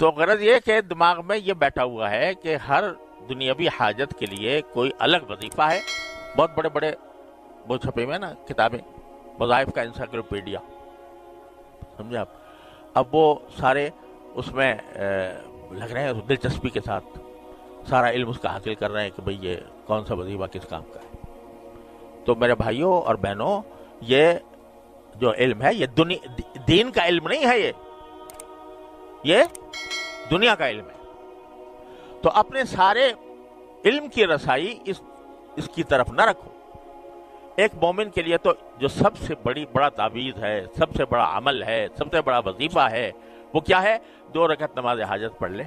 تو غرض یہ کہ دماغ میں یہ بیٹھا ہوا ہے کہ ہر دنیاوی حاجت کے لیے کوئی الگ وظیفہ ہے. بہت بڑے بڑے وہ چھپے ہوئے نا کتابیں، وظائف کا انسائکلوپیڈیا، سمجھے آپ. اب وہ سارے اس میں لگ رہے ہیں دلچسپی کے ساتھ سارا علم اس کا حاصل کر رہے ہیں کہ بھئی یہ کون سا وظیفہ کس کام کا ہے. تو میرے بھائیوں اور بہنوں، یہ جو علم ہے یہ دین کا علم نہیں ہے، یہ دنیا کا علم ہے. تو اپنے سارے علم کی رسائی اس کی طرف نہ رکھو. ایک مومن کے لیے تو جو سب سے بڑا تعویذ ہے، سب سے بڑا عمل ہے، سب سے بڑا وظیفہ ہے، وہ کیا ہے؟ 2 رکعت نماز حاجت پڑھ لے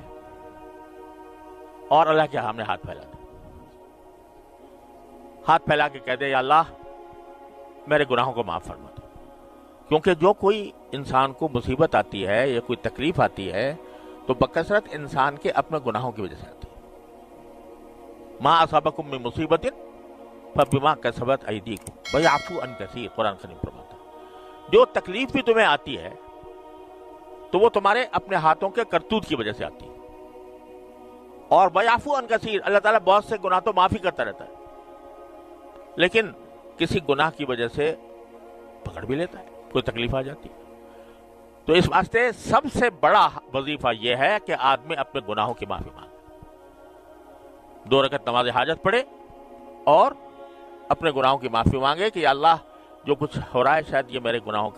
اور اللہ کے سامنے ہاتھ پھیلا دے. ہاتھ پھیلا کے کہہ دے یا اللہ میرے گناہوں کو معاف فرما دو. کیونکہ جو کوئی انسان کو مصیبت آتی ہے یا کوئی تکلیف آتی ہے تو بکثرت انسان کے اپنے گناہوں کی وجہ سے آتی ہے. ما اصابکم من مصیبت فبما کسبت ایدیکم ویعفو عن کثیر، قرآن کریم فرماتا ہے جو تکلیف بھی تمہیں آتی ہے تو وہ تمہارے اپنے ہاتھوں کے کرتوت کی وجہ سے آتی ہے. اور ویعفو عن کثیر، اللہ تعالیٰ بہت سے گناہ تو معافی کرتا رہتا ہے، لیکن کسی گناہ کی وجہ سے پکڑ بھی لیتا ہے، کوئی تکلیف آ جاتی ہے. تو اس واسطے سب سے بڑا وظیفہ یہ ہے کہ آدمی اپنے گناہوں کی معافی مانگے، 2 رکعت نماز حاجت پڑھے اور اپنے گناہوں کی معافی مانگے کہ یا اللہ جو کچھ ہو رہا ہے شاید یہ میرے گناہوں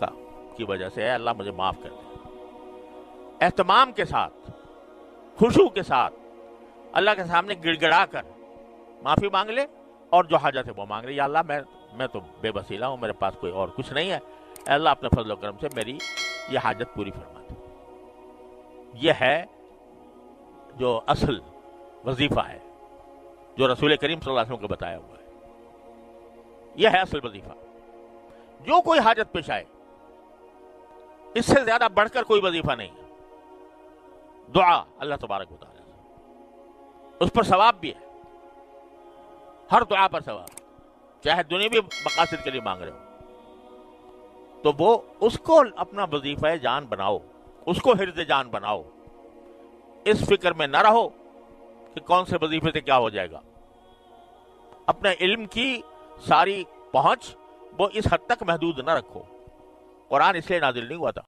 کی وجہ سے ہے، اللہ مجھے معاف کر دے. اہتمام کے ساتھ، خشوع کے ساتھ اللہ کے سامنے گڑ گڑا کر معافی مانگ لے اور جو حاجت ہے وہ مانگ لے. یا اللہ میں تو بے وسیلہ ہوں، میرے پاس کوئی اور کچھ نہیں ہے، اے اللہ اپنے فضل و کرم سے میری یہ حاجت پوری فرما دے. یہ ہے جو اصل وظیفہ ہے جو رسول کریم صلی اللہ علیہ وسلم کو بتایا ہوا ہے. یہ ہے اصل وظیفہ. جو کوئی حاجت پیش آئے اس سے زیادہ بڑھ کر کوئی وظیفہ نہیں ہے. دعا اللہ تبارک و تعالی اس پر ثواب بھی ہے، ہر دعا پر ثواب، چاہے دنیاوی مقاصد کے لیے مانگ رہے ہو تو وہ اس کو اپنا وظیفہ جان بناؤ، اس کو حرز جان بناؤ. اس فکر میں نہ رہو کہ کون سے وظیفے سے کیا ہو جائے گا. اپنے علم کی ساری پہنچ وہ اس حد تک محدود نہ رکھو. قرآن اس لیے نازل نہیں ہوا تھا